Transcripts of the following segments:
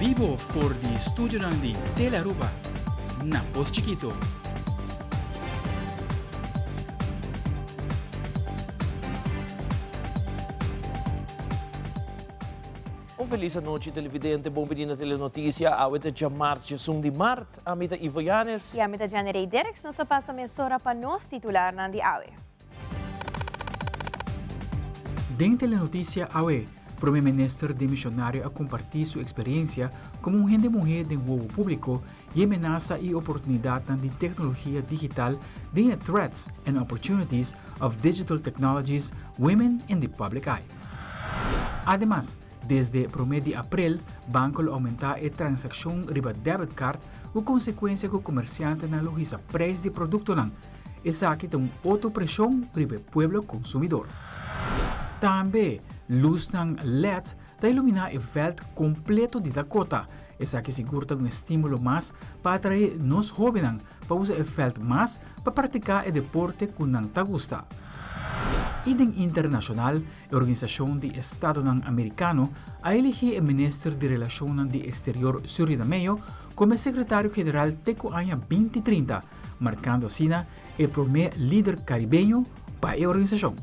Vivo for di studio ng di Telaruba, Napos Chiquito. Feliz noite, televidente. Bom dia na Telenotícia. Awit de March, de Mart, amita Ivo Yanes. E amita Janerei Dereks, nos passa mesora para nos titular ng di awe. Den Telenotícia AWE, Primeiro Ministro de Missionário a compartir sua experiência como um rende mulher de novo público e ameaça e oportunidade de tecnologia digital de threats and opportunities of digital technologies women in the public eye. Además, desde 1 de abril, banco aumenta a transação riba debit card com consequência que o comerciante na logisa preço de produto não. Essa aqui tem outra pressão riba pueblo consumidor. Também, luz ng LED está iluminar o veld completo de Dakota. Essa aqui segura um estímulo mais para atrair nos jovens para usar o veld mais para praticar o deporte que não te gusta. Idem internacional, a Organização de Estado Americano a elegir o Ministro de Relações de Exterior Surinameo como secretário-geral Teco Año 2030, marcando assim o primeiro líder caribenho para a organização.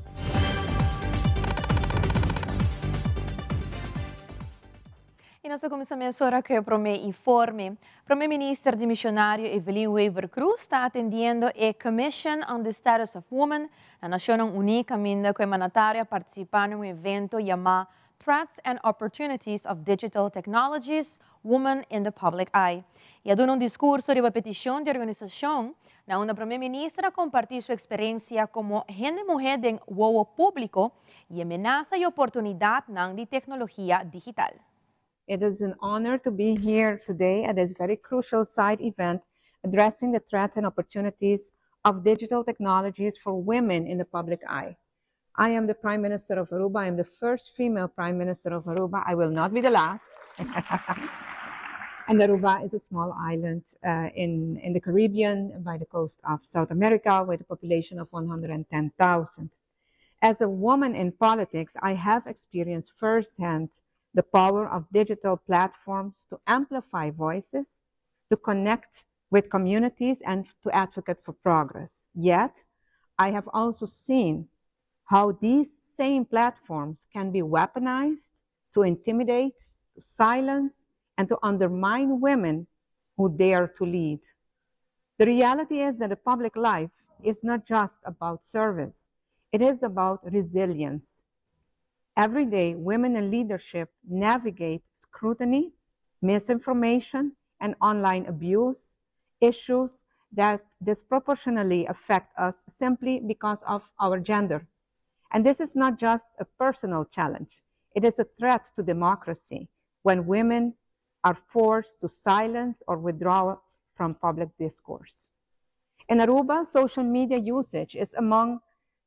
E nós começamos agora com o primeiro informe. O primeiro-ministro de missionário Evelyn Weaver Cruz está atendendo a Commission on the Status of Women na Nação Unida, que é mandatária participar em um evento chamado Threats and Opportunities of Digital Technologies, Women in the Public Eye. E dando um discurso de petição de organização, na onde a primeira-ministra compartilhou sua experiência como gente mulher de o público e ameaça e oportunidade de tecnologia digital. It is an honor to be here today at this very crucial side event addressing the threats and opportunities of digital technologies for women in the public eye. I am the Prime Minister of Aruba. I am the first female Prime Minister of Aruba. I will not be the last. And Aruba is a small island in the Caribbean by the coast of South America with a population of 110,000. As a woman in politics, I have experienced firsthand the power of digital platforms to amplify voices, to connect with communities, and to advocate for progress. Yet, I have also seen how these same platforms can be weaponized to intimidate, to silence, and to undermine women who dare to lead. The reality is that the public life is not just about service, it is about resilience. Every day, women in leadership navigate scrutiny, misinformation, and online abuse, issues that disproportionately affect us simply because of our gender. And this is not just a personal challenge. It is a threat to democracy when women are forced to silence or withdraw from public discourse. In Aruba, social media usage is among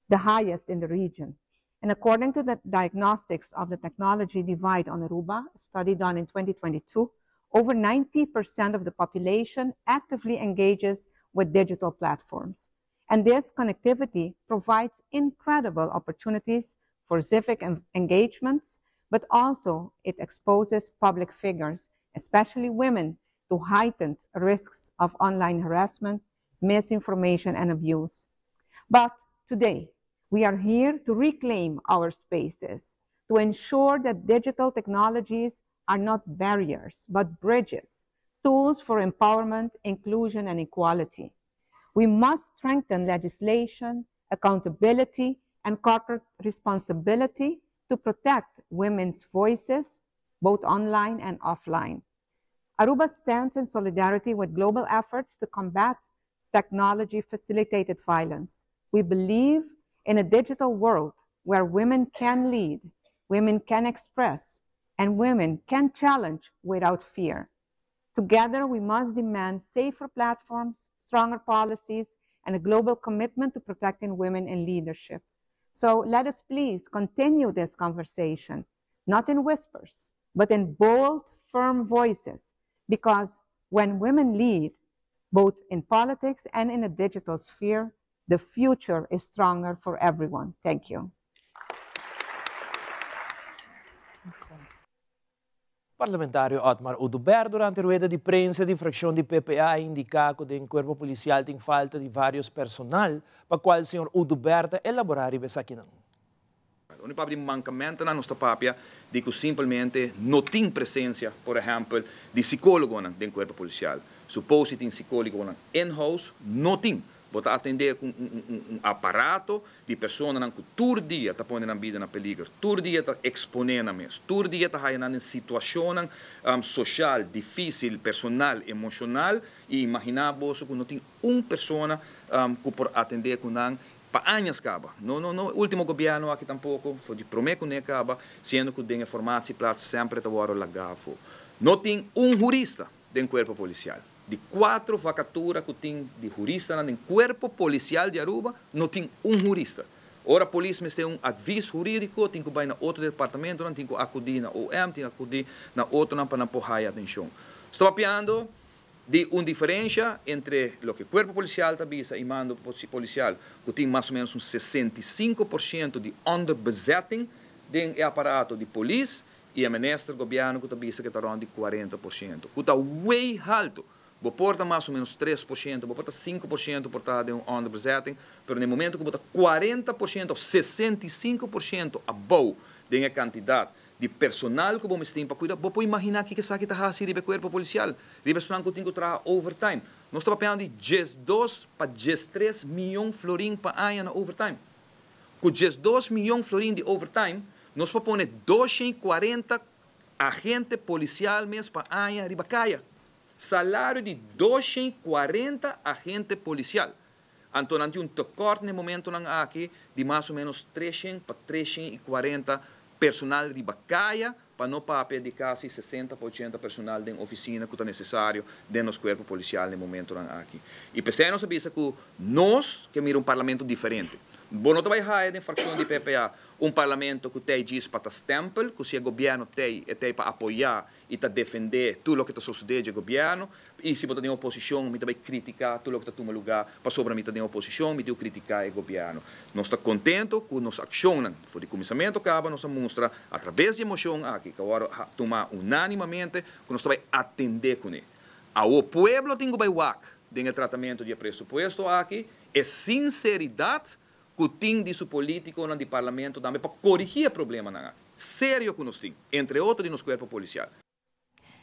the highest in the region. And according to the diagnostics of the technology divide on Aruba, a study done in 2022, over 90% of the population actively engages with digital platforms. And this connectivity provides incredible opportunities for civic engagements, but also it exposes public figures, especially women, to heightened risks of online harassment, misinformation, and abuse. But today, we are here to reclaim our spaces, to ensure that digital technologies are not barriers, but bridges, tools for empowerment, inclusion, and equality. We must strengthen legislation, accountability, and corporate responsibility to protect women's voices, both online and offline. Aruba stands in solidarity with global efforts to combat technology-facilitated violence. We believe in a digital world where women can lead, women can express, and women can challenge without fear. Together, we must demand safer platforms, stronger policies, and a global commitment to protecting women in leadership. So let us please continue this conversation, not in whispers, but in bold, firm voices, because when women lead, both in politics and in the digital sphere, the future is stronger for everyone. Thank you. Parlamentario Otmar Uduber, durante a rueda de prensa de fracción de PPA, indicado que o corpo policial tem falta de vários personal, para qual o senhor Uduber elaborar e aqui não. O único mancamento na nossa papia é que simplesmente não tem presença, por exemplo, de psicólogo dentro do corpo policial. Supose que tem psicólogo in-house, não tem. Bota atender com aparato de pessoas que todo dia está pondo a vida na peligro, todo dia está exponendo a mesmo, todo dia está em situação social difícil, personal, emocional, e imaginar você que não tem uma pessoa que por atender com para anos acaba. Não, o último governo aqui tampouco, foi de prometo que acaba, sendo que tem informação para sempre está agora lagado. Não tem jurista dentro do corpo policial. De 4 vacaturas que tem de jurista no corpo policial de Aruba, não tem jurista. Ora, a polícia tem um aviso jurídico, tem que ir na outro departamento, tem que acudir na OM, tem que acudir na outro para não pôr atenção. Estou mapeando de uma diferença entre o que o corpo policial está visa e mando policial, que tem mais ou menos 65% de underbezetting dentro do aparato de polícia, e o ministro do governo que está visa que está rondando de 40%. Que está bem alto. Vou porta mais ou menos 3%, vou porta 5% por estar de um underbezetting, mas no momento que vou 40% ou 65% above da quantidade de personal que vamos ter para cuidar, vou imaginar que essa está assim no corpo policial. Ribe sonando que tem que trabalhar overtime. Nós estamos falando de 2 para 3 milhões de florins para ano na overtime. Com 2 milhões de florins de overtime, nós vamos pôr 240 agentes policiais mesmo para ano riba caia. Salário de 240 agentes policial. Então, nós temos um tecorte no momento aqui de mais ou menos 300 para 340 personal de bacaia, para não papel de quase 60% personal da oficina que é necessário dentro do corpo policial no momento aqui. E pensamos saber que nós, que mira um parlamento diferente, bom, não vai haver em fração de PPA um parlamento que tem diz para stempel, que se o governo tem para apoiar e para defender tudo o que está sucedendo no governo, e se você tem oposição, me vai criticar tudo o que está tomando lugar, para sobre mim tem oposição, me deu criticar o governo. Nós estamos contentes com nossa ação, foi de começamento acaba, nós mostra através de emoção aqui, que agora tomar unanimamente, que nós vai atender com ele. O povo tem que vai dentro do tratamento de pressuposto aqui, é sinceridade que tem de seu político no parlamento também para corrigir o problema sério que nós temos, entre outros de nosso corpo policial.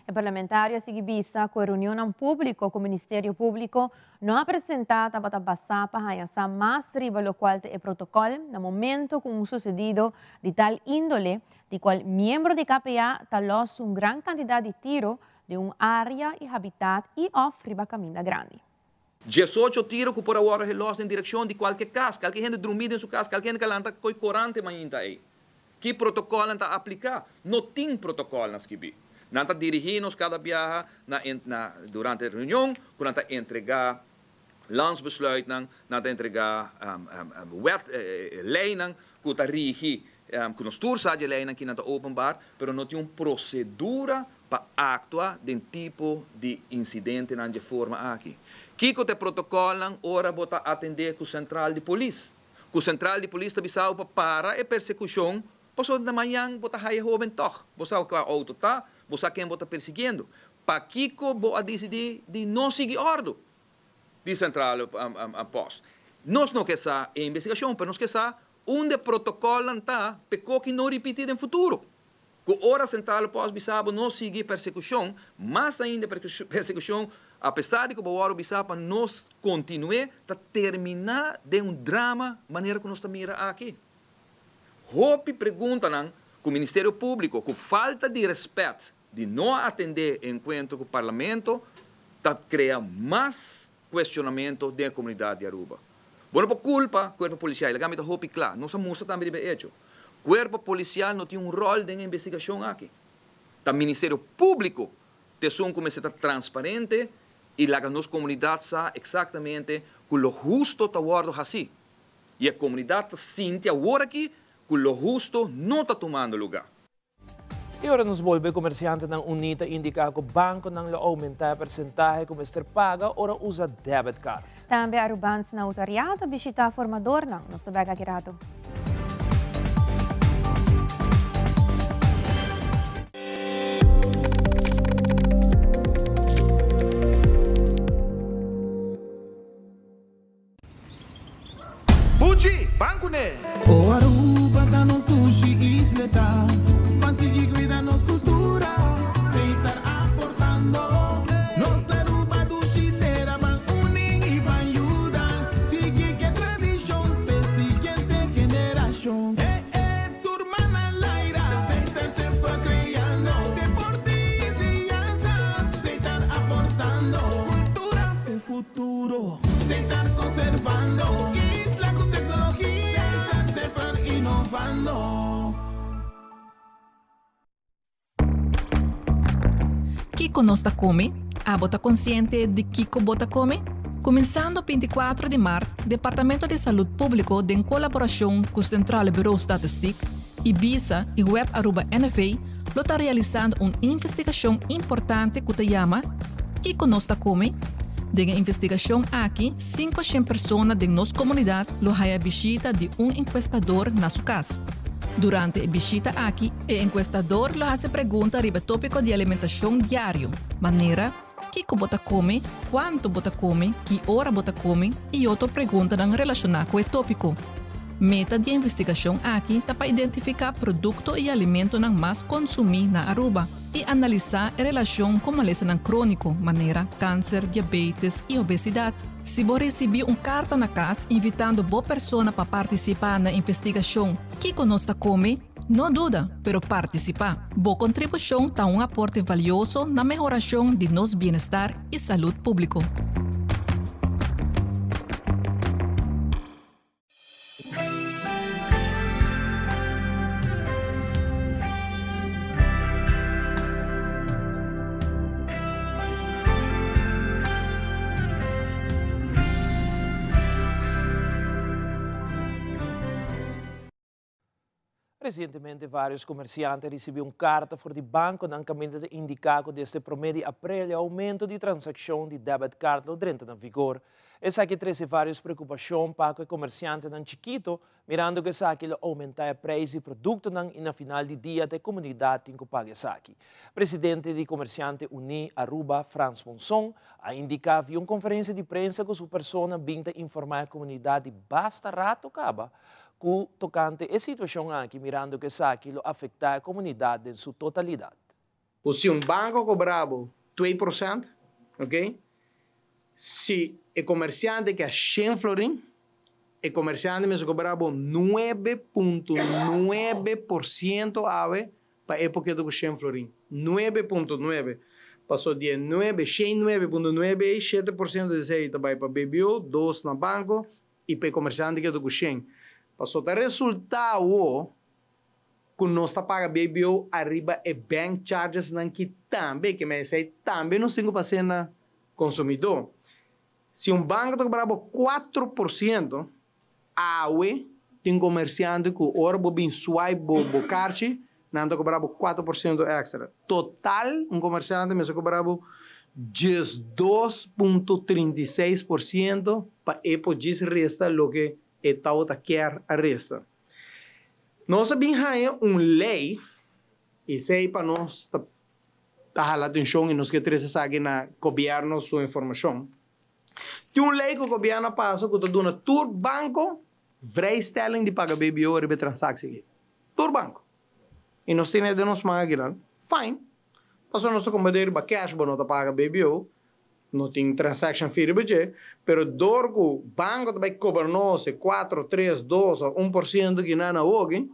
O parlamentário segue vista com a reunião pública com o Ministério Público não apresentada para passar para a mais riba o qual é protocolo no momento com o sucedido de tal índole, de qual membro de KPA talos grande quantidade de tiro de área e habitat e ofre para caminho grande. 18 tiros que por agora relos em direção de qualquer casa, qualquer gente dormida em sua casa, qualquer gente que lanta coi corante manhã aí. Que protocolo está aplicar? Não tem protocolo nas que não está dirigindo cada viagem durante a reunião, quando está entregar landsbesluit, não está entregar lei, que está dirigir, que nos tursa de lei que não está openbaar, mas não tem uma procedura para actuar de tipo de incidente de forma aqui. Que te protocolo ora bota atender com o central de polícia. Com o central de polícia bisa para a persecução, posso na manhã bota raia jovem toch. Você o auto tá, você quem bota perseguindo. Para Kiko bo decidir de não seguir ordem de central a posto. Nós não queremos a investigação, mas nós queremos onde protocolo está, para que não repetir no futuro. Que hora central pós bisabo não seguir persecução, mais ainda persecução, apesar de que o Bawaro bisapa nós continue, a terminar de um drama, maneira que nós estamos aqui. Hope pergunta que o Ministério Público, com falta de respeito, de não atender enquanto que o Parlamento, está criando mais questionamento da comunidade de Aruba. Bueno, por culpa do corpo policial, ele está hope claro, nós mostra também de hecho. O corpo policial não tem um rol de investigação aqui. O Ministério Público tem um como está transparente e a nossa comunidade sabe exatamente que o justo está guardado assim. E a comunidade sente agora que o justo não está tomando lugar. E agora nos volve comerciante ng UNITA indica que o banco não aumenta a percentaje que Mr. paga ora usa debit card. Também Arubans na notariado visita formador ng nosso bega kirado. futuro. Se está conservando, isla con tecnología, se está innovando. Kiko nos está come? A bota consciente de Kiko bota come? Começando 24 de março, Departamento de Saúde Público, em colaboração com o Central Bureau Statistique, Ibiza e Web Aruba NFA, está realizando uma investigação importante que se chama Kiko nos está come? Dessa investigação aqui, 500 pessoas de nossa comunidade loharam a visita de encuestador na sua casa. Durante a visita aqui, o encuestador lhe faz perguntas sobre o tópico de alimentação diário, maneira que bota come, quanto bota come, que hora bota come e outras perguntas relacionadas com o tópico. Meta de investigação aqui é para identificar produtos e alimentos mais consumidos na Aruba e analisar a relação com a lesão crônica, maneira câncer, diabetes e obesidade. Se você receber uma carta na casa invitando boa pessoa para participar na investigação, que conosco come, não duda, pero participar. Boa contribuição está um aporte valioso na melhoração de nosso bem-estar e saúde público. Recentemente, vários comerciantes receberam carta por de banco na caminho de indicar que desde 1 de abril, aumento de transação de debit card entra na vigor. Essa aqui traz várias preocupações para o comerciante na Chiquito, mirando que essa aqui aumentar o preço de produto na final de dia da comunidade que paga essa aqui. Presidente de Comerciante Uni Aruba, Franz Monson, a indicar via uma conferência de prensa com sua pessoa vinda informar a comunidade basta rato acaba com tocante a situação aqui, mirando que isso aqui afeta a comunidade em sua totalidade. Se um banco cobrava 2%, ok? Se o comerciante que é 100 florim, o comerciante me cobrava 9,9% ave para a época do 100 florim. 9,9%. Passou de 9,9% e 7% de receita vai para BBO, 2% na banco e para o comerciante que é do 100%. Passou o resultado que nós está paga BBO arriba e bank charges não que também que me sei também não 5% na consumidor. Se um banco está cobrando 4%, aue tem comerciante que ora bobin swipe bo carte não está cobrando 4% extra. Total comerciante me está cobrando 2,36% para epo diz resta lo que e tal quer a resta. Nós sabemos lei e sei para nós tá atenção e nós que três sabe na governo sua informação. Tem lei que o governo passa que tu dona tur banco vrijstelling de paga BBO e transação. Tur banco. E nós temos de nós máquina. Fine. Passou nós combater ba cash ba nota paga BBO. Não tem transaction fee de budget, pero dorgo banco também cobra nós 4, 3, 2 ou 1% que não hoje.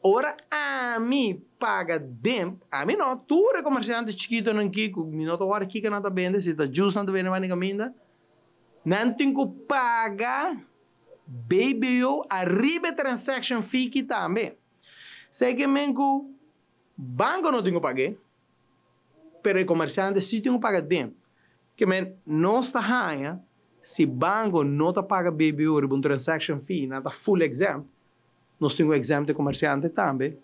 Ora a mim paga dem, a mim não, tu é comerciante chiquito não que não tô hora que não tá vendo, se tá justo não tá vendo mais caminho. Não tem que pagar BBO arriba transaction fee que também. Sei que menco banco não tem que pagar, pero o comerciante sim tem que pagar dem. Que não está ganha se banco não está paga BBO um transaction fee, não está full exempt, nós temos exempt de comerciante também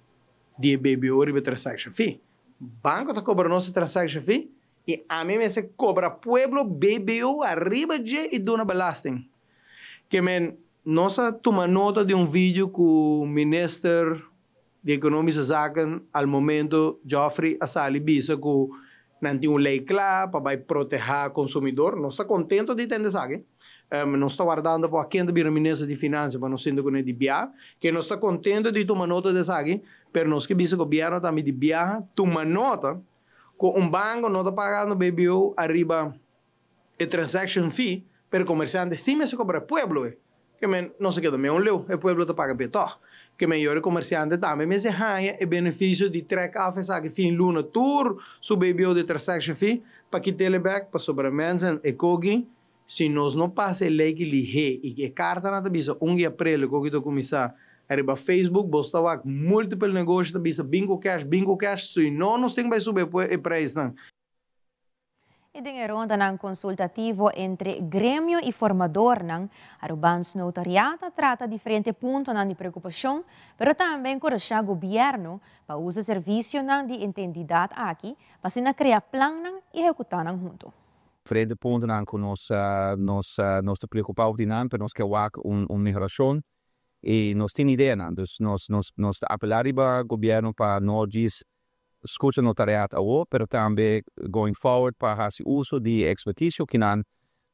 de BBO e transaction fee. Banco está cobrando nossa transaction fee e a mim se cobra pueblo BBO arriba de e dona belasting. Que nós toma nota de vídeo que o ministro de Economische Zaken al momento Geoffrey Assali bisa que não tem uma lei clara para proteger o consumidor. Nós estamos contentos de entender isso aqui. Nós estamos guardando para quem é o ministro de Finanças, para nós sendo com de BIA, que nós estamos contentos de tomar nota disso aqui, mas nós que o governo também de BIA toma nota que banco não está pagando BBO arriba a transaction fee, mas o comerciante sim se cobra pueblo. Que não se queda meio leu, o pueblo está pagando beto. Que melhor comerciante também, mas se ganha o benefício de track off essa fim luna tour, su BBO de transaction fee, para que teleback para sobre mensen e kogi, se nós não passa a lei que lige e que carta na tabisa 1 de abril que eu começar arriba Facebook bosta wak múltiplos negócios tabisa bingo cash se não nós tem vai subir o preço não. E din ronda ng konsultativo entre gremio e formador ng Arubans Notariata trata diferente punto ng di preocupação, pero também encoraja gobyerno pa usa serviço ng di entidad aqui pa sinakrea plan ng executar ng junto. Diferente punto ng nos preocupamos din pero nos kawak migração e nos tem ideia não, dus nos apelar iba gobyerno pa nodis escuta notariato ao, pero também going forward para fazer uso de expertise que não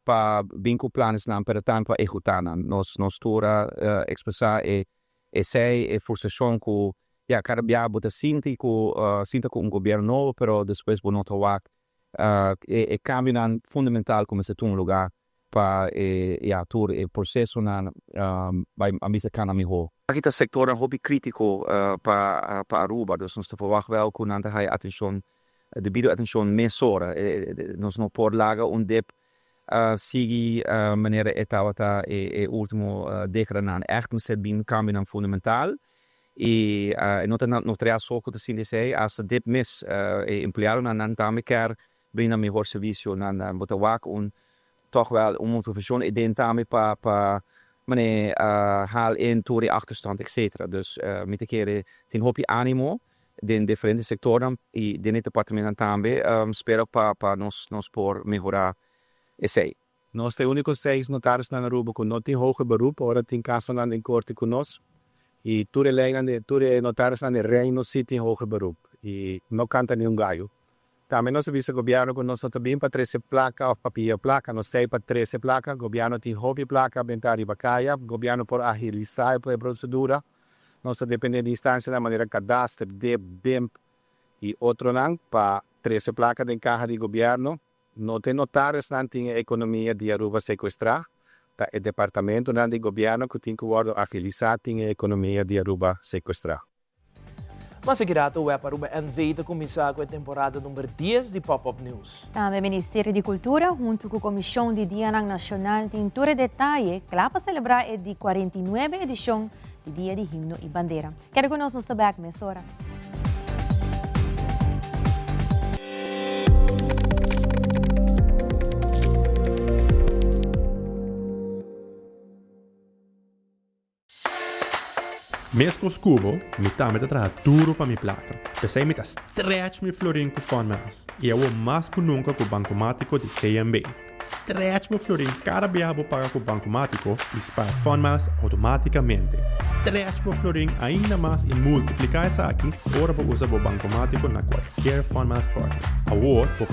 para vincular planos não para também para executar não nos tora expressar sei frustração que já cada dia bota sinta com governo novo, pero depois vou notar cambio não fundamental como se tem lugar para todo o processo não vai a missa cana melhor. Aqui está sector een hobby critico para Aruba, dus ons te verwachten wel que nanta hai atenção, debido atenção mesora, nos não pode laga dip sigi maneira etawata último década nan echt een set bin cambio fundamental e não terá só que assim dizer as dip mis empleado nan também quer brinda melhor serviço nan botawak toch wel profissão e den também para meneer haal in door die achterstand, etc. Dus met de keren ten hoop je animo in differente sectoren e in het departamento também spero para nos por mejorar esse. Nós temos únicos 6 notários na Aruba que não tem hoger beroep, ora tem caso na in corte conosco e tudo notários na reino sim tem hoger beroep e não canta nenhum galho. Também nós vimos o governo que nós também para 13 placa ou papel placa, nós temos para 13 placa, o governo tem hobby placa, bentar e bacaia, o governo por agilizar a procedura, nós dependemos de instância da maneira cadastro, DEMP e outro não, para 13 placa de carro de governo, não tem notários, não tem a economia de Aruba sequestrar, tá, o departamento não de governo que tem que agilizar, tem a economia de Aruba sequestrar. Mas segurato o Aruba NV de começar com a temporada número 10 de Pop-Up News. Também o Ministério de Cultura, junto com a Comissão de Dia Nacional de Pintura de Detalhe, que lá para celebrar a 49ª edição do Dia de Himno e Bandeira. Quero que nós nos back nessa hora. Mês com escubo, me também tá trazendo duro para minha placa. Pensei me tá stretch meu florim com formas. E eu mais que nunca com o bancomático de CMB. Stretch meu florim cada vez que pagar com o bancomático dispara formas automaticamente. Stretch meu florim ainda mais e multiplicar essa aqui, ora para usar o bancomático na qualquer forma esporte. Agora, por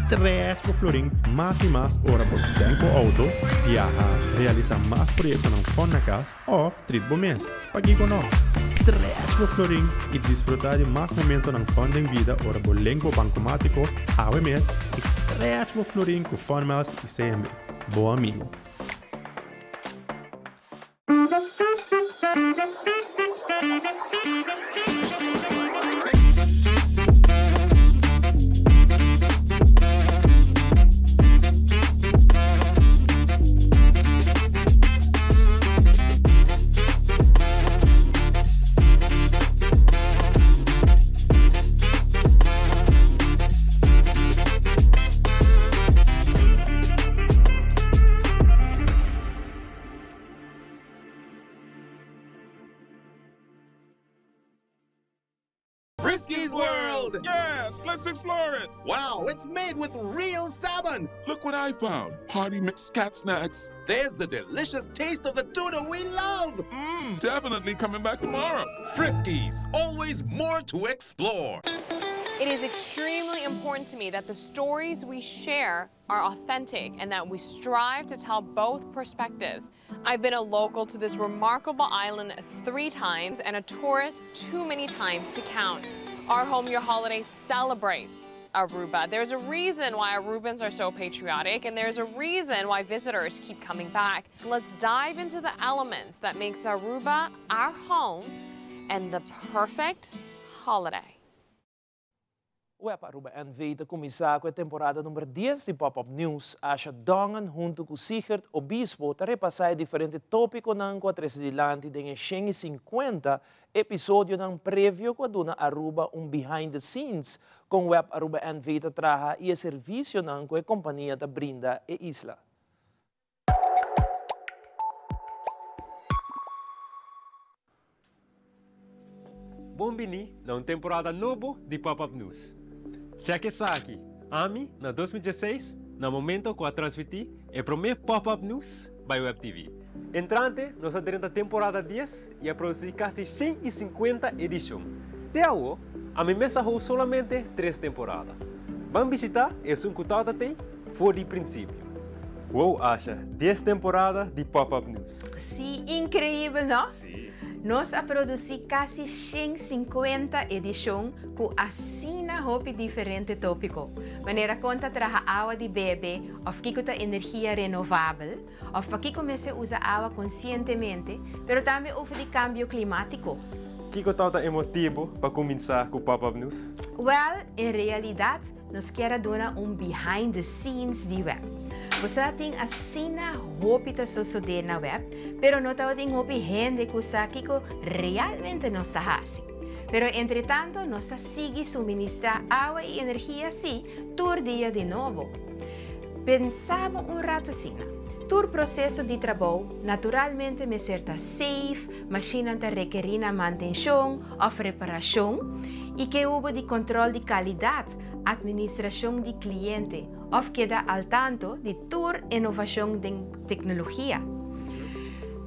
stretch meu florim mais e mais, ora para banco auto, viajar, realizar mais projetos na forma casa, ou trade por mês. Pague com nós. Stretch meu florim e desfrutar de mais momentos na fonte em vida, ora por lengua bancomático, ao mês, stretch meu florim com formas e CMB. Bom amigo. Frisky's World! Yes, let's explore it! Wow, it's made with real salmon! Look what I found! Party mixed cat snacks. There's the delicious taste of the tuna we love! Definitely coming back tomorrow. Frisky's, always more to explore. It is extremely important to me that the stories we share are authentic and that we strive to tell both perspectives. I've been a local to this remarkable island 3 times and a tourist too many times to count. Our Home Your Holiday celebrates Aruba. There's a reason why Arubans are so patriotic, and there's a reason why visitors keep coming back. Let's dive into the elements that makes Aruba our home and the perfect holiday. Web Aruba NV te começar com a temporada número 10 de Pop-Up News. Acha dongan junto com Sigert Obispo te repassar diferentes tópicos com a tresilante de 150 episódio ng preview com a Duna Aruba behind the scenes com Web Aruba NV te traha e serviço com a companhia da brinda e isla. Bom-vindo na temporada nova de Pop-Up News. Cheque essa aqui. AMI, na 2016, no momento que a transmitir o primeiro Pop-Up News by Web TV. Entrante, nós teremos a temporada 10 e a produzir quase 150 edições. Até agora, a minha mesa tem somente 3 temporadas. Vamos visitar esse que tem fora de princípio. Uou, acha 10 temporadas de Pop-Up News. Sim, incrível, não? Sim. Nós a produzir quase 150 edições com assina hopi diferente tópico. Maneira conta traha água de bebê, ou que ta energia renovável, ou para que comece a usar água conscientemente, pero também houve de cambio climático. Que é emotivo para começar com o Pop-Up News? Well, em realidade, nós queremos dar behind the scenes de web. Você tem assina hopi ta suceder na web, pero não tem hopi gente que usa que realmente não está assim. Pero entretanto, nós sigue suministrar água e energia assim, todo dia de novo. Pensamos rato assim. Todo processo de trabalho, naturalmente, me certa safe, máquina te requerir manutenção ou reparação, e que houve de controle de qualidade, administração de cliente, ou queda al tanto de toda inovação de tecnologia.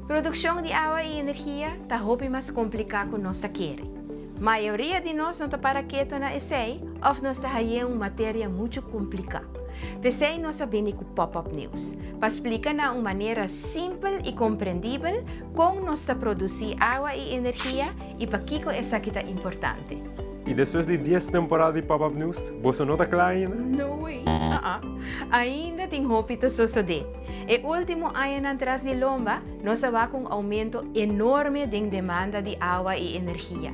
Produção de água e energia está muito mais complicado que nós queremos. A maioria de nós não está para quieto na essay, ou nós está uma matéria muito complicada. Pensei nós sabemos com Pop-Up News, para explicar de uma maneira simples e compreendível como nós está produzir água e energia e para que essa que é importante. E depois de 10 temporadas de Pop-Up News, você não está claro ainda? No way. Ainda tem hopi para suceder. E último ano atrás de lomba, nós vamos com um aumento enorme de demanda de água e energia.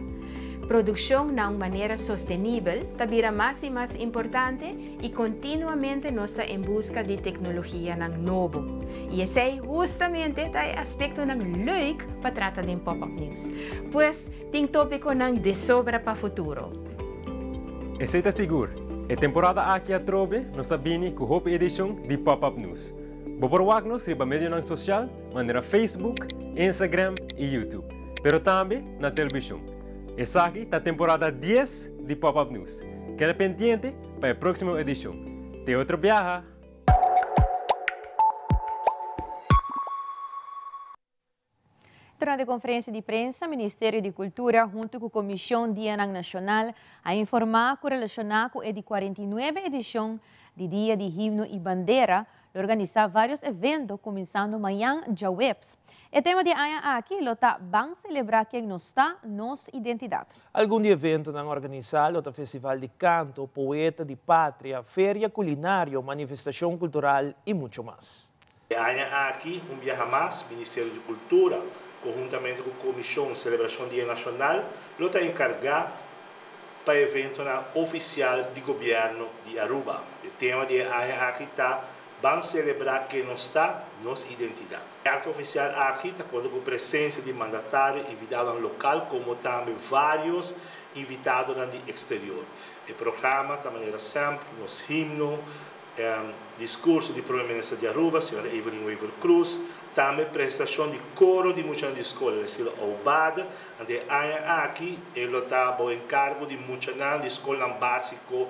Produção de uma maneira sustentável também mais e mais importante e continuamente nós estamos em busca de tecnologia novo. E esse é justamente o aspecto leuk para tratar de Pop-Up News, pois tem tópico de sobra para o futuro. Esse está seguro. A temporada aqui a trove nós está vindo com a edição de Pop-Up News. Vou provar-nos riba mídia social, maneira Facebook, Instagram e YouTube, pero também na televisão. Essa aqui é a temporada 10 de Pop-Up News. Queda pendiente para a próxima edição. Até outro viaje! Durante a conferência de prensa, o Ministério de Cultura, junto com a Comissão Dia Nacional, a informar que relacionado com a 49ª edição de Dia de Himno e Bandeira, organizar vários eventos, começando amanhã, dia webs. O tema de amanhã aqui é vamos celebrar quem nos está, nossa identidade. Algum evento não organizado, o Festival de Canto, Poeta de Pátria, Feria Culinária, Manifestação Cultural e muito mais. Amanhã aqui, viaje mais, Ministério de Cultura, conjuntamente com a Comissão Celebração Dia Nacional, está encarregado para o evento oficial do governo de Aruba. O tema de amanhã aqui está vamos celebrar que não está nossa identidade. O ato oficial aqui está com a presença de mandatários invitados no local, como também vários invitados no exterior. O programa, de maneira sempre, nos himno, discurso do primeiro-ministro de Aruba, senhora Evelyn Weaver Cruz, também prestação de coro de muitas escolas, estilo Obad, onde aqui ele está em encargo de muitas escolas básicas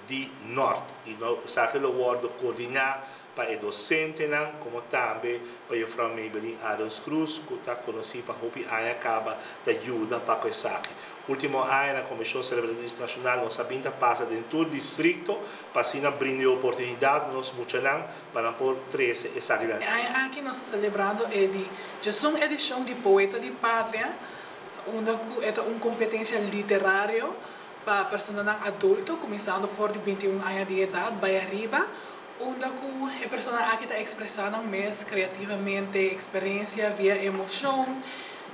de Norte. E nós aqui o guardo coordenar para o docente, como também para o Frau Maybelline Adams Cruz, que está conhecido para que acaba de ajuda para isso aqui. Último ano, na Comissão Celebração Nacional, nós sabemos passa dentro do distrito, para assim brindar oportunidade nos muchanan para por 13 essa aqui. Aqui nós celebrando a edição de Poeta de Pátria, onde é uma competência literária para pessoas adultas, começando por 21 anos de idade, vai arriba, onde a pessoa aqui está expressando mais criativamente experiência via emoção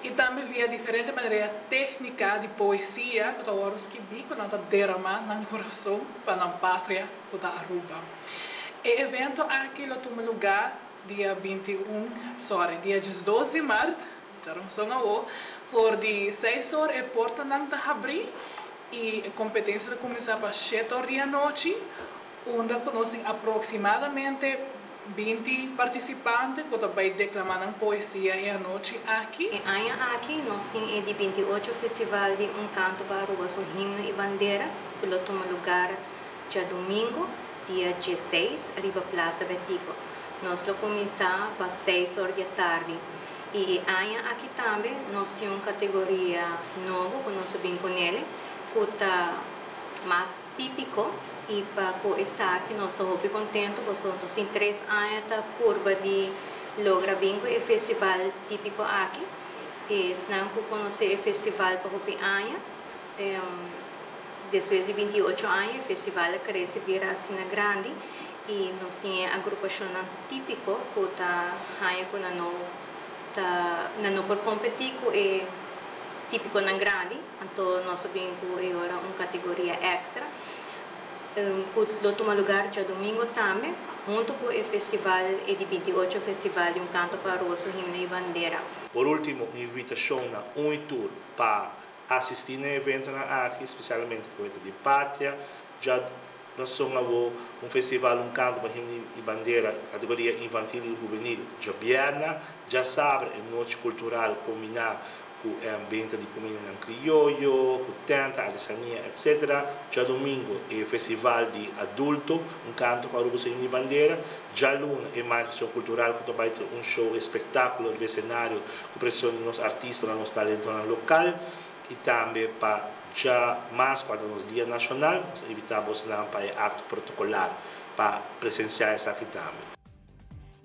E também via diferente maneira técnica de poesia que eu escrevi com a derramar no coração para a pátria da Aruba. O evento aqui toma lugar dia 12 de março, por de 6 horas e porta não está abrir e a competência começa para 7 horas da noite, onde conhecem aproximadamente 20 participantes que vai declamar poesia e a noite aqui. E aqui nós temos de 28 festival de canto para Aruba, so himno e bandeira, que toma lugar dia domingo, dia 16, arriba Plaza Betico. Nós vamos começar para 6 horas da tarde. E aqui também nós temos uma categoria nova, que nós vimos com ele, que está mais típico. E para começar aqui, nós estamos muito contentes, porque nós temos 3 anos da curva de logra bingo e festival típico aqui. E não conhecer o festival para o ano. Depois de 28 anos, o festival cresce vira assim grande. E nós temos a agrupação típico, que está por competir com o típico na grande. Então, nós bingo é agora uma categoria extra. Que toma lugar dia domingo também, junto com o festival de 28 festival de canto para o himno e bandeira. Por último, invitação na tour para assistir no evento aqui, especialmente com o de Pátria. Já nós somos festival canto para himno e bandeira, categoria infantil e juvenil, já Bierna, já sabe, é noite cultural combinada com a venda de comida em criollo, com tenta, artesania, etc. Já domingo é o festival de adulto, canto para o himno e bandeira. Já luna é mais ação cultural, que vai ter show, espetáculo de cenário, com pressão dos artistas, dos talentos local. E também para já março, quando é o Dia Nacional, nós evitamos para ato protocolar para presenciar essa aqui também.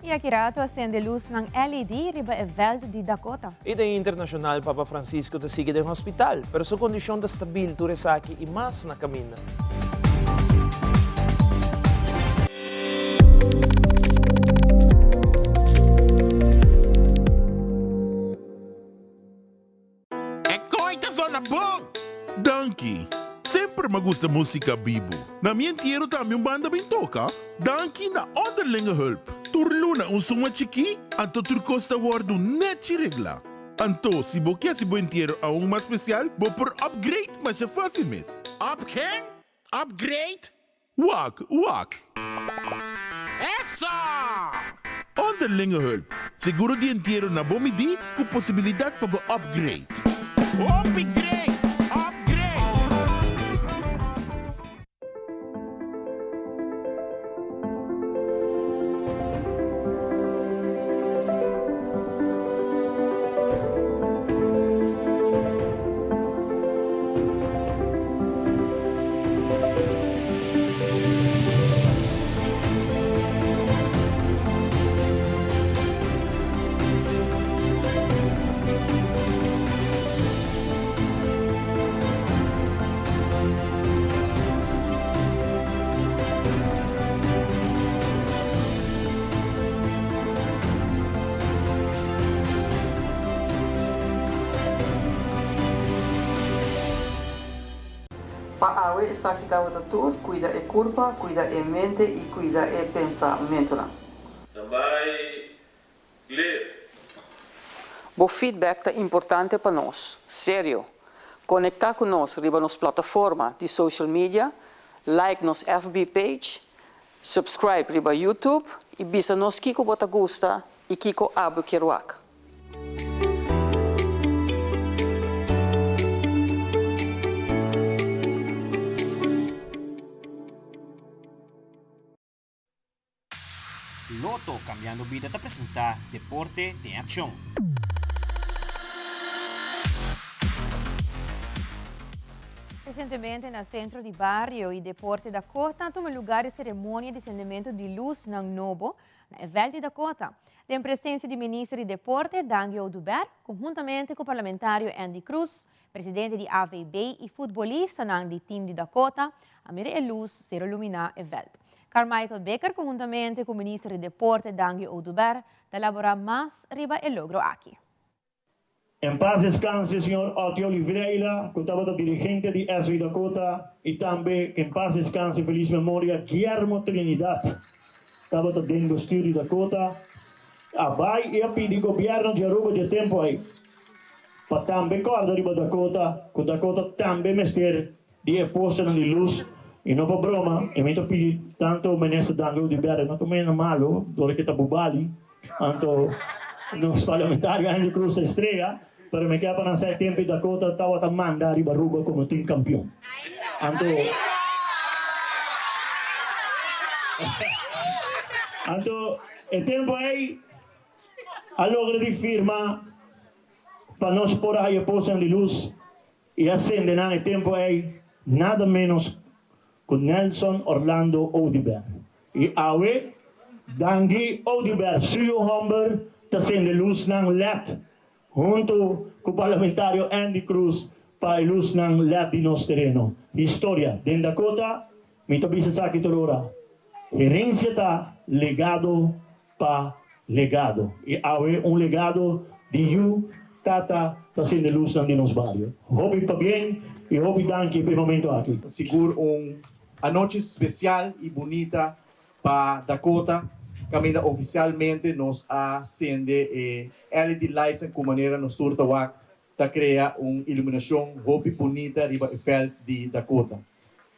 E aqui rato acende luz ng LED riba e Veld de Dakota. E da internacional, Papa Francisco te sigue no hospital, pero su condición de estabil tu resaki e mas na camina. É coita zona bom! Donkey! Sempre me gusta música bibo. Na minha inteiro também banda bem toca. Donkey na onderlinge hulp. Turluna suma chiqui, anto turcosta wardu net regla. Anto, si bo quer si bo inteiro a mais especial, bo por upgrade, mas é fácil mesmo. Up quem? Upgrade? Wak. Essa! Onderlinge hulp. Seguro de inteiro na bomidi, com possibilidade para bo upgrade. Upgrade! Paawe sakita tudo, cuida e curva, cuida e mente e cuida e pensamento. Também ler. O feedback é importante para nós, sério. Conectar com nós riba nos plataforma de social media, like nos FB page, subscribe riba YouTube e bisa nos kiko bota gusta e kiko abo kiruak. Loto Cambiando Vida te apresenta Deporte de Acción. Recentemente, no Centro de Barrio e Deporte Dakota, tomou lugar a cerimônia de acendimento de luz no Nobo, na Veld de Dakota. Tem presença do ministro de Deporte, Dangio Oduber, conjuntamente com o parlamentário Andy Cruz, presidente de AVB e futebolista do time de Dakota, a mira e luz ser iluminar a Veld. Carmichael Becker, conjuntamente com o ministro de Deporte, Dangio Oduber, elaborar mais riba e logro aqui. En paz descanse, señor Otto Oliveira, que estaba dirigente de SV Dakota, y también que en paz descanse, feliz memoria, Guillermo Trinidad, estaba dentro do Estado de Dakota. Vai e a pedir governo de Aruba de tempo aí. Para também corda de Dakota, que Dakota também mestre de posto de luz. E não para broma, eu me pedi tanto o ministro Dango de Berra, não também é malo, do que está bubali, tanto nos parlamentares ainda cruz estreia, pero me queda para não sair tempo Dakota estava a mandar de Aruba como time campeão. Então, o tempo aí, a logra de firma, para nós pôr aí a poção de luz e acender o tempo aí, nada menos que Nelson Orlando Odiber. E awe, Dangi Odiber, suyo homber, está acender luz ng LED, junto com o parlamentário Andy Cruz, para a luz ng LED de nosso terreno. História, dentro da Dakota, me tabisa sa akin tulora. Herência está legado para legado. E há legado de you, tata, está sendo luz de nos vários. Hope para bem e hope danke pelo momento aqui. Seguro a noite especial e bonita para Dakota. Camina oficialmente nos acende LED lights com maneira nos turtawak para criar iluminação hope bonita riba efel de Dakota.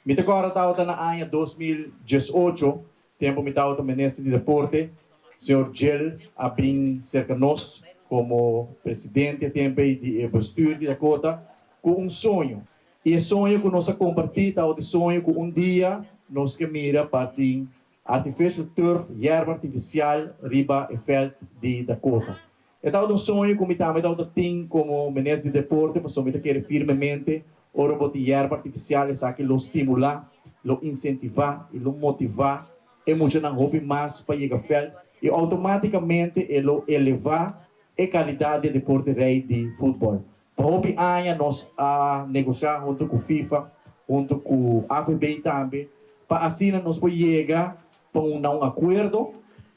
Mita agora tawta na ano 2018, tempo me tawta ministro de deporte, Sr. Gil abing cerca nós como presidente a tempo de bestuur de Dakota com sonho. E o sonho que nós compartilhamos, tawta sonho que dia nós que mira partir artificial turf, erva artificial riba efel de Dakota. É tawta sonho que me tawta tem como ministro de deporte, mas me quer firmemente o robot de erva artificial é que lo estimular, lo incentivar e lo motivar e muito não hobby mais para chegar fel e automaticamente lo elevar a qualidade de deporte rei de futebol. Para hobby aia nós a negociar junto com FIFA, junto com a AFB também, para assim nós podemos chegar para um acordo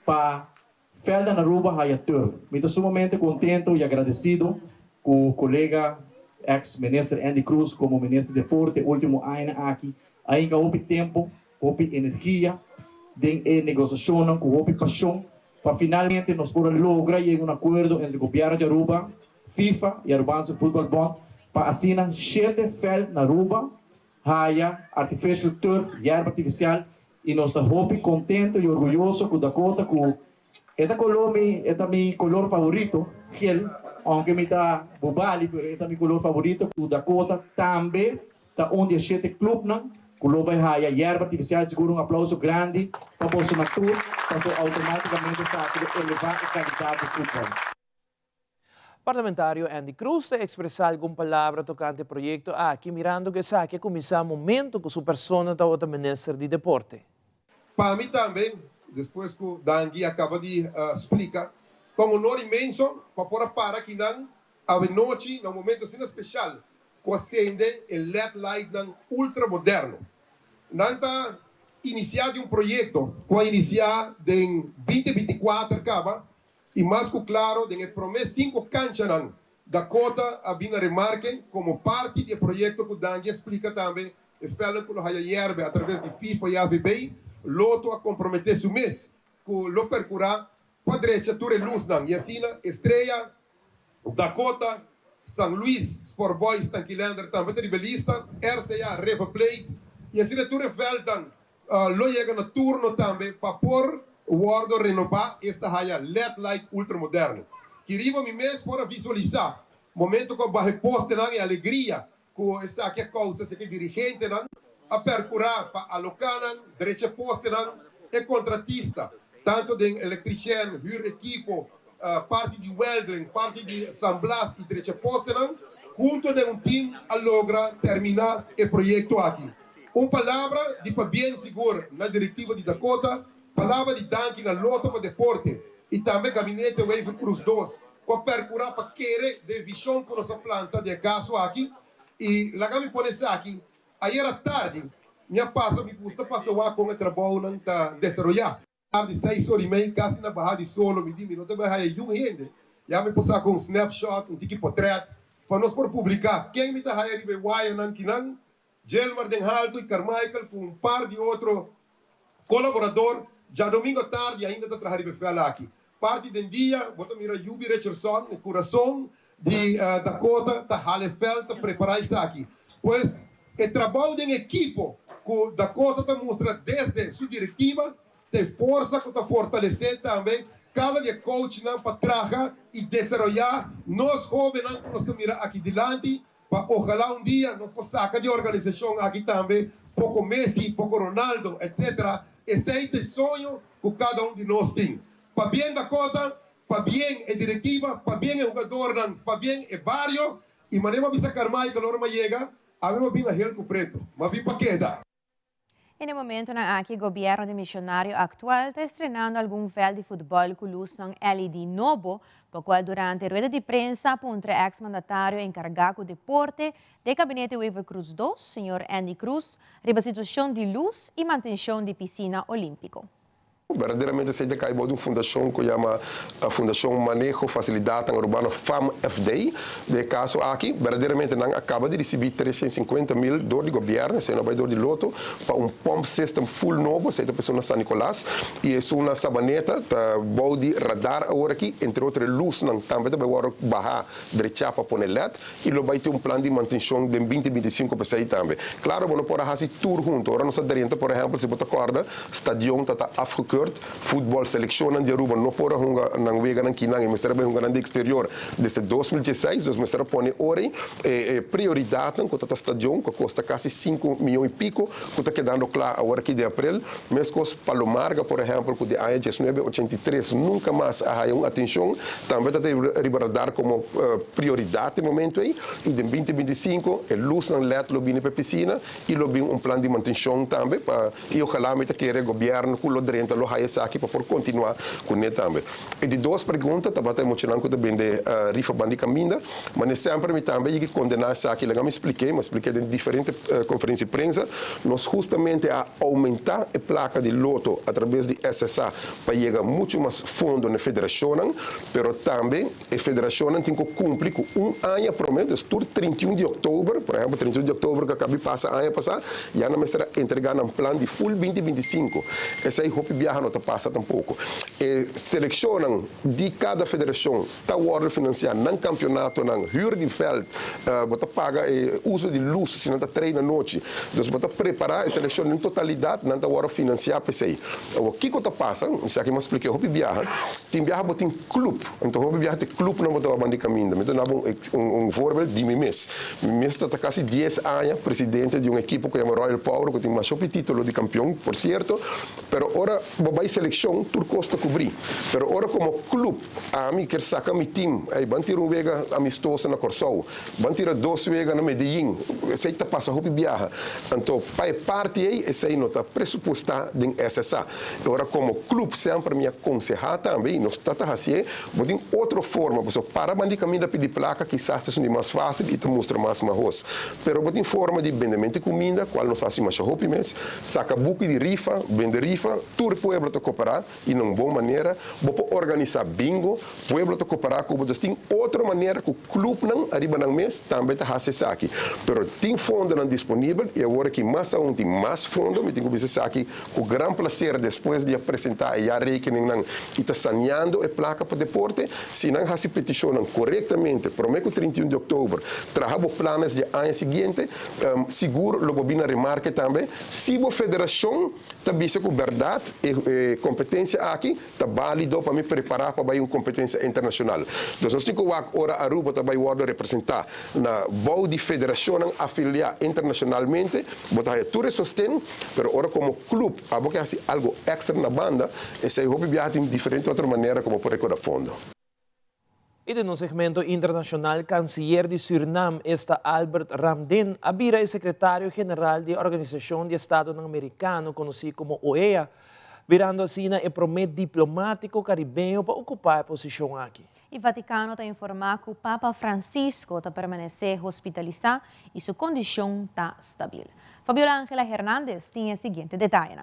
para fel da Aruba haya turf. Me estou sumamente contento e agradecido com o colega ex-ministro Andy Cruz como ministro de deporte, último ano aqui, ainda houve tempo, houve energia, de negociação, houve paixão, para finalmente nós podemos lograr um acordo entre o governo de Aruba, FIFA e Arubança Football Bond, para assinar 7 fel na Aruba, haya artificial turf, erva artificial, e nós estamos contentes e orgulhosos com Dakota, com esta Colômbia, é meu color favorito, gel, aunque me dá bubali, pero esta é meu color favorito, o Dakota também está onde 7 clubes, não? Colômbia haya erva artificial, seguro aplauso grande para Bolsonaro, para automaticamente elevar a qualidade do futebol. Parlamentário Andy Cruz te expressar alguma palavra tocante ao projeto aqui, mirando que saque começar momento com sua persona da outra ministra de deporte. Para mim também, depois que o Dangui acaba de explicar, com honor imenso para aqui não a noite no momento assim especial com acende o LED light não ultra moderno. Nanta iniciar de projeto com iniciar em 2024 acaba e mais que claro de promessa 5 canchas não Dakota a bina remarque como parte do projeto que o Dangui explica também e fala que o Hayayerbe através de FIFA e AVB loto a comprometer-se o mês com lo percurar para a direita ture luz não e assim estreia Dakota São Luís Sport Boys Tanquilander também ribelista RCA River Plate e assim ture veldan lo chega no turno também para pôr o guardo renovar esta raia LED light ultramoderno que riva mi mês para visualizar momento com barre poste não e alegria com essa que causa esse dirigente não a percurar para alocar direita poste não é contratista tanto de eletricien, huur equipo, parte de welding, parte de San Blas e direita poste não junto de time a logra terminar o projeto aqui. Palavra de para bem seguro na diretiva de Dakota, palavra de danke na loto para deporte e também gabinete Wave Cruz 2 com percurar para querer de visão com nossa planta de caso aqui e lá me pôr aqui ayer à tarde minha passa me custa passar com o trabalho não está desenvolvido tarde 6 horas e meia quase na barra de solo me diz não tem mais aí gente Já me passar com um snapshot, um tiki portrait, para nós por publicar. Quem me está aí de Bewaia Nanquinan, Gelmar Den Halto e Carmichael, com um par de outro colaborador, já domingo à tarde ainda está trabalhando aqui. Parte do dia, vou mirar Yubi Richardson, o coração de Dakota, está Halefeld, está preparando isso aqui. Pois, o trabalho em equipe que Dakota está mostrando desde sua diretiva, tem força que está fortalecendo também cada dia coach não para trabalhar e desenvolver nós jovens que nós estamos aqui diante, para ojalá um dia nós possamos sacar de organização aqui também, pouco Messi, pouco Ronaldo, etc. Esse é o sonho que cada um de nós tem. Para bem da Dakota, para bem a diretiva, para bem o jogador, para bem o barrio, e maneira de sacar mais que a norma chega, a mesma bem na Helco Preto, mas bem para queda. E no momento na aqui, o governo de missionário atual está estrenando algum fel de futebol com luz ng LED novo, por qual durante a rueda de prensa contra o ex-mandatário encargado de deporte do gabinete Weaver Cruz II, senhor Andy Cruz, sobre a situação de luz e manutenção de piscina olímpico. Verdadeiramente sei que é uma fundação que chama a Fundação Manejo Facilidade Urbana FAM-FDI. De caso aqui, verdadeiramente não acaba de receber 350 mil do governo, se não vai do loto, para um pump system full novo, se é pessoa na São Nicolás, e é uma sabaneta, tá de radar agora aqui, entre outras luz, também vai barrar direita para pôr LED, e lo vai ter um plano de manutenção de 2025 para sair também. Claro, não pode fazer tour junto, agora nós aderindo, por exemplo, se você acorda, estadião está afro futebol selecionan de Aruba não pode jogar na vega na Kinang, mas também jogar no exterior desde 2016, os mestres põem ore prioridade com o estadião que custa quase 5 milhões e pico, que está quedando claro agora aqui de abril, mas com os Palomarga, por exemplo, que de ano 1983 nunca mais há uma atenção, também está a como prioridade no momento aí, e de 2025 a luz na LED lobby para piscina e lobby plano de manutenção também para e ojalá me que o governo com o drento lo haya aqui para por continuar com ele também. E de duas perguntas, estava emocionante também de rifa bandi caminda, mas sempre me também que condenar isso aqui, eu me expliquei em diferentes conferências de prensa, nós justamente a aumentar a placa de loto através de SSA para chegar muito mais fundo na federação, mas também a federação tem que cumprir com ano promete, tur 31 de outubro, por exemplo, 31 de outubro que acabei passa ano passado, já não me estará entregando um plano de full 2025. Esse aí hope viaja não passa tampouco. Selecionam de cada federação, está o órgão financiar, não campeonato, não hyr de feld, você paga uso de luz, se não está treino à noite. Então, você preparar a seleção em totalidade, não está o órgão financiar para isso aí. O que está passando, se aqui me expliquei, hope viaja, tem viaja, tem clube, então hope viaja tem clube, não botar a banda caminho. Então, não voorbeeld de mim mesmo. Mim mesmo está quase 10 anos presidente de uma equipe que chama Royal Power, que tem mais título de campeão, por certo, pero agora vai seleção, tudo custa cobrir. Pero agora como clube, a mim quer sacar meu time, aí vão tirar vega amistoso na Corsol, vão tirar 2 vega na Medellín, esse aí está passando roupa viaja. Então, para parte aí, esse aí não está pressuposto em SSA. Agora como clube sempre me aconselhar também, nós está assim, vou ter outra forma, você para bandir caminho da pedir placa, quizás seja mais fácil e te mostra mais arroz. Pero vou ter forma de vendimento de comida, qual nós fazemos mais roupa mesmo, saca buque de rifa, vende rifa, todo o pueblo te cooperar e não boa maneira, vou organizar bingo, o pueblo te cooperar com você tem outra maneira que o clube não arriba no mês também está fazendo aqui. Pero tem fundo não disponível e agora que mais aún tem mais fundo, me tenho que dizer aqui com grande prazer depois de apresentar e a rekening não e está saneando a placa para o deporte, se não se peticionam corretamente, prometo 31 de outubro, trabalho planos de ano seguinte, seguro, logo bem na remarca também, se a federação está vista com verdade e competência aqui, está válido para me preparar para uma competência internacional. Então, nós temos que agora a Aruba também pode representar na boa de federação afiliar internacionalmente, botar tudo sustento, mas agora como clube, a boca é algo extra na banda, esse aí hobby viaja de diferente outra maneira como por recordar fundo. E de no segmento internacional, canciller de Suriname está Albert Ramdin, abira el secretário-geral da Organização de Estado Americano, conhecido como OEA, virando assim o prometo diplomático caribenho para ocupar a posição aqui. E o Vaticano está informando que o Papa Francisco está permanecer hospitalizado e sua condição está estável. Fabiola Ángela Hernández tem o seguinte detalhe.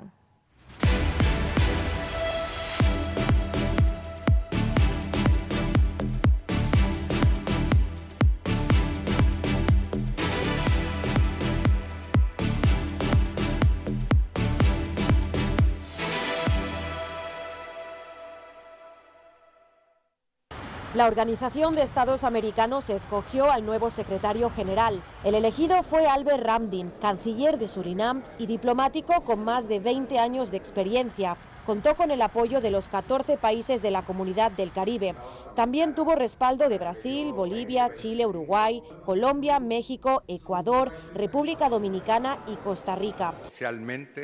La Organización de Estados Americanos escogió al nuevo secretario general. El elegido fue Albert Ramdin, canciller de Surinam y diplomático con más de 20 años de experiencia. Contó con el apoyo de los 14 países de la Comunidad del Caribe. También tuvo respaldo de Brasil, Bolivia, Chile, Uruguay, Colombia, México, Ecuador, República Dominicana y Costa Rica.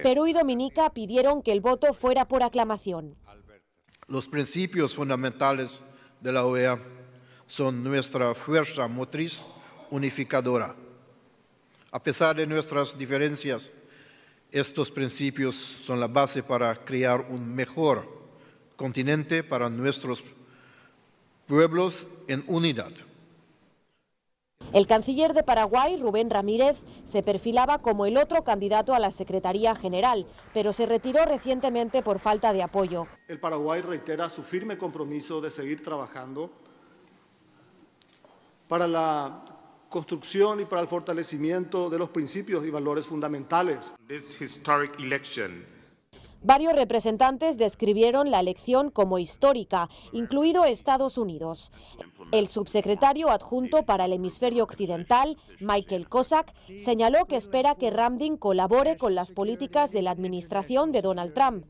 Perú y Dominica pidieron que el voto fuera por aclamación. Los principios fundamentales de la OEA son nuestra fuerza motriz unificadora. A pesar de nuestras diferencias, estos principios son la base para crear un mejor continente para nuestros pueblos en unidad. El canciller de Paraguay, Rubén Ramírez, se perfilaba como el otro candidato a la Secretaría General, pero se retiró recientemente por falta de apoyo. El Paraguay reitera su firme compromiso de seguir trabajando para la construcción y para el fortalecimiento de los principios y valores fundamentales. This historic election. Varios representantes describieron la elección como histórica, incluido Estados Unidos. El subsecretario adjunto para el hemisferio occidental, Michael Cossack, señaló que espera que Ramdin colabore con las políticas de la administración de Donald Trump.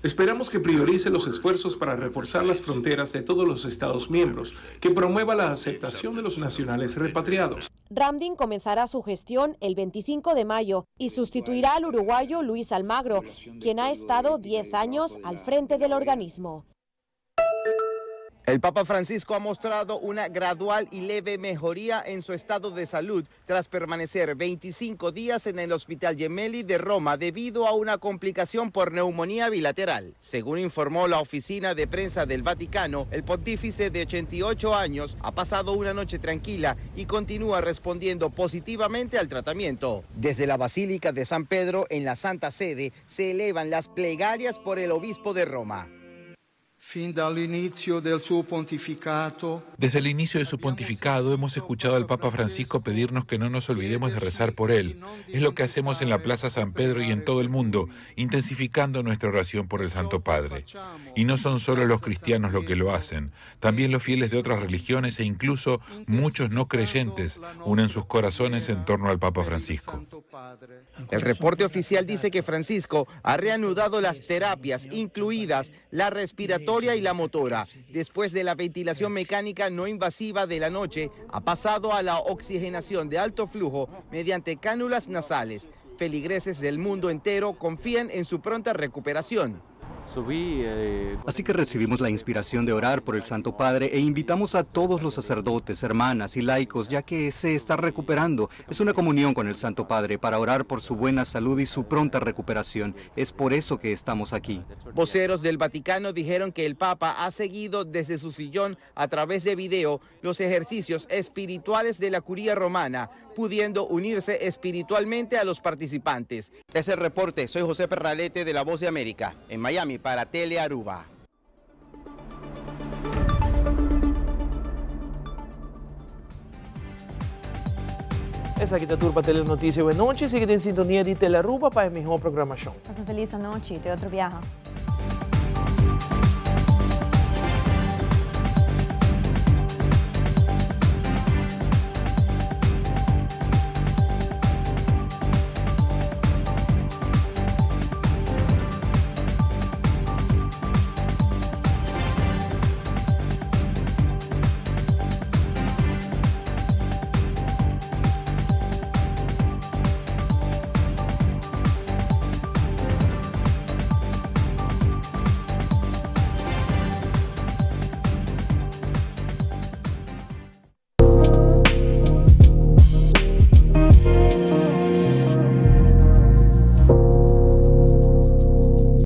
Esperamos que priorice los esfuerzos para reforzar las fronteras de todos los Estados miembros, que promueva la aceptación de los nacionales repatriados. Ramdin comenzará su gestión el 25 de mayo y sustituirá al uruguayo Luis Almagro, quien ha estado 10 años al frente del organismo. El Papa Francisco ha mostrado una gradual y leve mejoría en su estado de salud tras permanecer 25 días en el Hospital Gemelli de Roma debido a una complicación por neumonía bilateral. Según informó la oficina de prensa del Vaticano, el pontífice de 88 años ha pasado una noche tranquila y continúa respondiendo positivamente al tratamiento. Desde la Basílica de San Pedro, en la Santa Sede, se elevan las plegarias por el obispo de Roma. Desde el inicio de su pontificado hemos escuchado al Papa Francisco pedirnos que no nos olvidemos de rezar por él. Es lo que hacemos en la Plaza San Pedro y en todo el mundo, intensificando nuestra oración por el Santo Padre. Y no son solo los cristianos los que lo hacen, también los fieles de otras religiones e incluso muchos no creyentes unen sus corazones en torno al Papa Francisco. El reporte oficial dice que Francisco ha reanudado las terapias, incluidas la respiratoria y la motora. Después de la ventilación mecánica no invasiva de la noche, ha pasado a la oxigenación de alto flujo mediante cánulas nasales. Feligreses del mundo entero confían en su pronta recuperación. Así que recibimos la inspiración de orar por el Santo Padre e invitamos a todos los sacerdotes, hermanas y laicos, ya que se está recuperando. Es una comunión con el Santo Padre para orar por su buena salud y su pronta recuperación. Es por eso que estamos aquí. Voceros del Vaticano dijeron que el Papa ha seguido desde su sillón a través de video los ejercicios espirituales de la curía romana, pudiendo unirse espiritualmente a los participantes. Es el reporte. Soy José Perralete de La Voz de América, en Miami para Tele Aruba. Essa aqui é a turma Telenotícia Boa Noite. Siga em sintonia de Tele Aruba para a melhor programação. Passa feliz noite e de outro viaje.